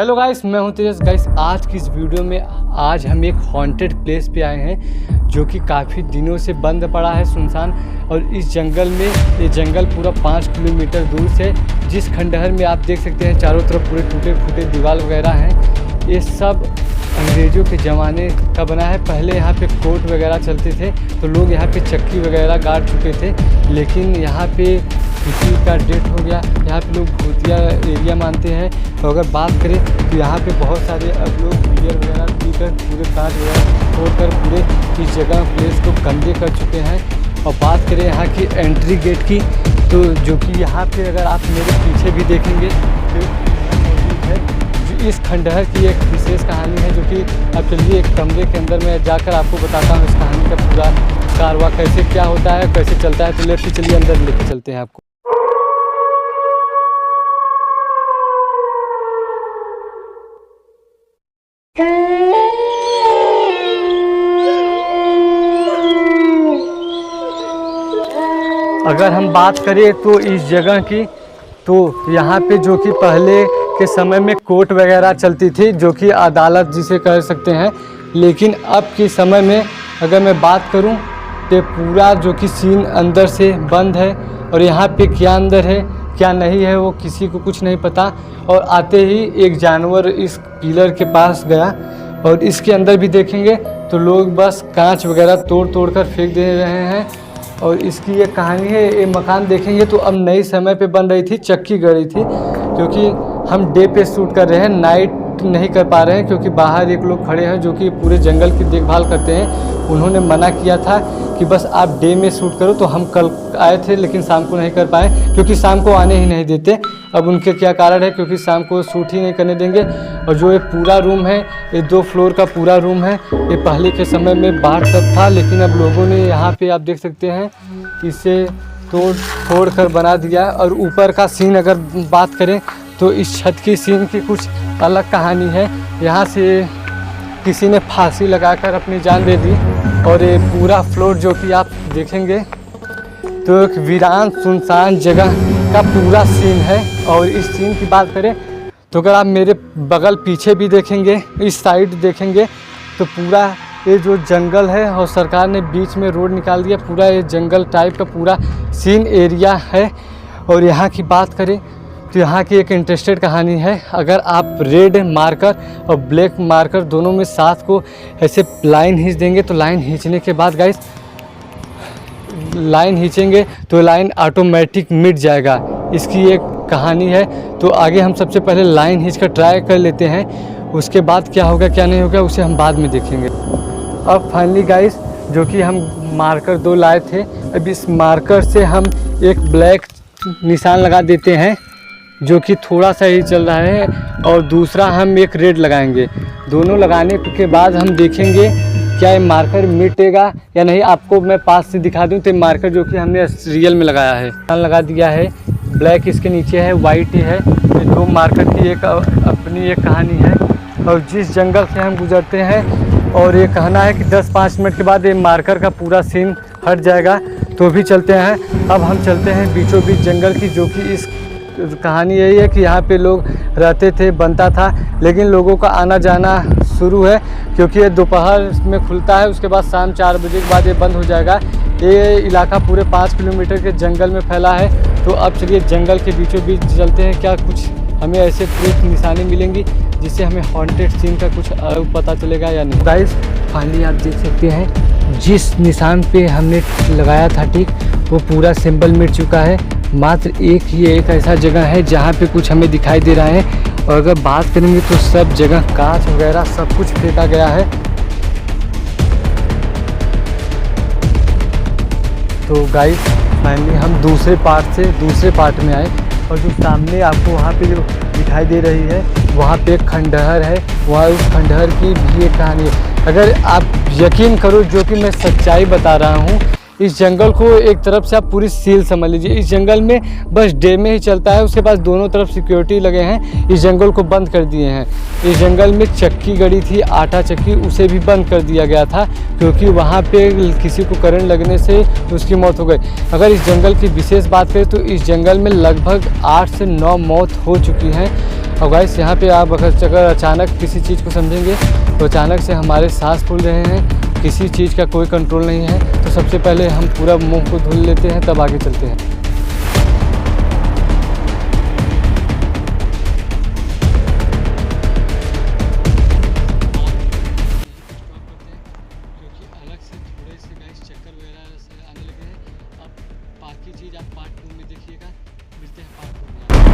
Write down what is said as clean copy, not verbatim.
Hello guys, मैं हूं तेजस। Guys, आज की इस वीडियो में आज हम एक हॉन्टेड प्लेस पे आए हैं जो कि काफ़ी दिनों से बंद पड़ा है, सुनसान। और इस जंगल में ये जंगल पूरा 5 किलोमीटर दूर से, जिस खंडहर में आप देख सकते हैं चारों तरफ पूरे टूटे फूटे दीवार वगैरह हैं, ये सब अंग्रेज़ों के ज़माने का बना है। पहले यहाँ पे कोर्ट वगैरह चलते थे तो लोग यहाँ पे चक्की वगैरह गाड़ चुके थे, लेकिन यहाँ पे किसी का डेथ हो गया। यहाँ पे लोग भूतिया एरिया मानते हैं। तो अगर बात करें तो यहाँ पे बहुत सारे अब लोग बियर वगैरह पीकर पूरे कांच वगैरह तोड़कर पूरे इस जगह प्लेस को गंदे कर चुके हैं। और बात करें यहाँ की एंट्री गेट की, तो जो कि यहाँ पे अगर आप मेरे पीछे भी देखेंगे तो है जो इस खंडहर की एक विशेष कहानी है, जो कि अब चलिए एक कमरे के अंदर मैं जाकर आपको बताता हूँ इस कहानी का पूरा कारवा कैसे क्या होता है, कैसे चलता है। तो लेके चलिए अंदर लेके चलते हैं आपको। अगर हम बात करें तो इस जगह की, तो यहाँ पे जो कि पहले के समय में कोर्ट वगैरह चलती थी, जो कि अदालत जिसे कह सकते हैं। लेकिन अब के समय में अगर मैं बात करूँ तो पूरा जो कि सीन अंदर से बंद है, और यहाँ पे क्या अंदर है क्या नहीं है वो किसी को कुछ नहीं पता। और आते ही एक जानवर इस पिलर के पास गया, और इसके अंदर भी देखेंगे तो लोग बस कांच वगैरह तोड़ कर फेंक दे रहे हैं। और इसकी ये कहानी है। ये मकान देखेंगे तो अब नई समय पे बन रही थी, चक्की गड़ी थी, क्योंकि हम डे पे शूट कर रहे हैं, नाइट नहीं कर पा रहे हैं, क्योंकि बाहर एक लोग खड़े हैं जो कि पूरे जंगल की देखभाल करते हैं। उन्होंने मना किया था कि बस आप डे में शूट करो। तो हम कल आए थे लेकिन शाम को नहीं कर पाए, क्योंकि शाम को आने ही नहीं देते। अब उनके क्या कारण है, क्योंकि शाम को शूट ही नहीं करने देंगे। और जो ये पूरा रूम है, ये 2 फ्लोर का पूरा रूम है। ये पहले के समय में बाहर सब था, लेकिन अब लोगों ने यहाँ पे आप देख सकते हैं इसे तोड़ कर बना दिया। और ऊपर का सीन अगर बात करें तो इस छत की सीन की कुछ अलग कहानी है। यहाँ से किसी ने फांसी लगाकर अपनी जान दे दी। और ये पूरा फ्लोर जो कि आप देखेंगे तो एक वीरान सुनसान जगह का पूरा सीन है। और इस सीन की बात करें तो अगर आप मेरे बगल पीछे भी देखेंगे, इस साइड देखेंगे, तो पूरा ये जो जंगल है और सरकार ने बीच में रोड निकाल दिया, पूरा ये जंगल टाइप का पूरा सीन एरिया है। और यहाँ की बात करें तो यहाँ की एक इंटरेस्टेड कहानी है। अगर आप रेड मार्कर और ब्लैक मार्कर दोनों में साथ को ऐसे लाइन खींच देंगे, तो लाइन खींचने के बाद गाइस लाइन खींचेंगे तो लाइन ऑटोमेटिक मिट जाएगा। इसकी एक कहानी है। तो आगे हम सबसे पहले लाइन खींच कर ट्राई कर लेते हैं, उसके बाद क्या होगा क्या नहीं होगा उसे हम बाद में देखेंगे। अब फाइनली गाइस जो कि हम मार्कर 2 लाए थे, अब इस मार्कर से हम एक ब्लैक निशान लगा देते हैं जो कि थोड़ा सा ही चल रहा है, और दूसरा हम एक रेड लगाएंगे। दोनों लगाने के बाद हम देखेंगे क्या ये मार्कर मिटेगा या नहीं। आपको मैं पास से दिखा दूं तो मार्कर जो कि हमने रियल में लगाया है, लगा दिया है। ब्लैक इसके नीचे है, वाइट ही है। ये 2 मार्कर की एक अपनी एक कहानी है। और जिस जंगल से हम गुजरते हैं, और ये कहना है कि 10-5 मिनट के बाद ये मार्कर का पूरा सीन हट जाएगा, तो भी चलते हैं। अब हम चलते हैं बीचों बीच जंगल की, जो कि इस कहानी यही है कि यहाँ पे लोग रहते थे, बनता था, लेकिन लोगों का आना जाना शुरू है, क्योंकि ये दोपहर में खुलता है, उसके बाद शाम 4 बजे के बाद ये बंद हो जाएगा। ये इलाका पूरे 5 किलोमीटर के जंगल में फैला है। तो अब चलिए जंगल के बीचों बीच चलते हैं, क्या कुछ हमें ऐसे प्रूफ निशानी मिलेंगी जिससे हमें हॉन्टेड सीन का कुछ पता चलेगा या नहीं। गाइस फाइनली आप देख सकते हैं जिस निशान पे हमने लगाया था टिक, वो पूरा सिंबल मिट चुका है। मात्र एक ऐसा जगह है जहाँ पे कुछ हमें दिखाई दे रहा है। और अगर बात करेंगे तो सब जगह कांच वगैरह सब कुछ फेंका गया है। तो गाइस फाइनली हम दूसरे पार्ट में आए, और जो सामने आपको वहाँ पे जो दिखाई दे रही है वहाँ पे एक खंडहर है। वहाँ उस खंडहर की भी एक कहानी है। अगर आप यकीन करो जो कि मैं सच्चाई बता रहा हूँ, इस जंगल को एक तरफ से आप पूरी सील समझ लीजिए। इस जंगल में बस डे में ही चलता है, उसके पास दोनों तरफ सिक्योरिटी लगे हैं। इस जंगल को बंद कर दिए हैं। इस जंगल में चक्की गड़ी थी, आटा चक्की, उसे भी बंद कर दिया गया था, क्योंकि वहाँ पे किसी को करंट लगने से उसकी मौत हो गई। अगर इस जंगल की विशेष बात करें तो इस जंगल में लगभग 8 से 9 मौत हो चुकी हैं। और गाइस यहाँ पे आप अगर अचानक किसी चीज़ को समझेंगे तो अचानक से हमारे सांस फूल रहे हैं, किसी चीज़ का कोई कंट्रोल नहीं है, तो सबसे पहले हम पूरा मुंह को धुल लेते हैं, तब आगे चलते हैं। अलग से थोड़े से गाइस चक्कर वगैरह आने लगे हैं। अब बाकी चीज़ आप पार्ट 2 में देखिएगा। मिलते हैं पार्ट 2 में।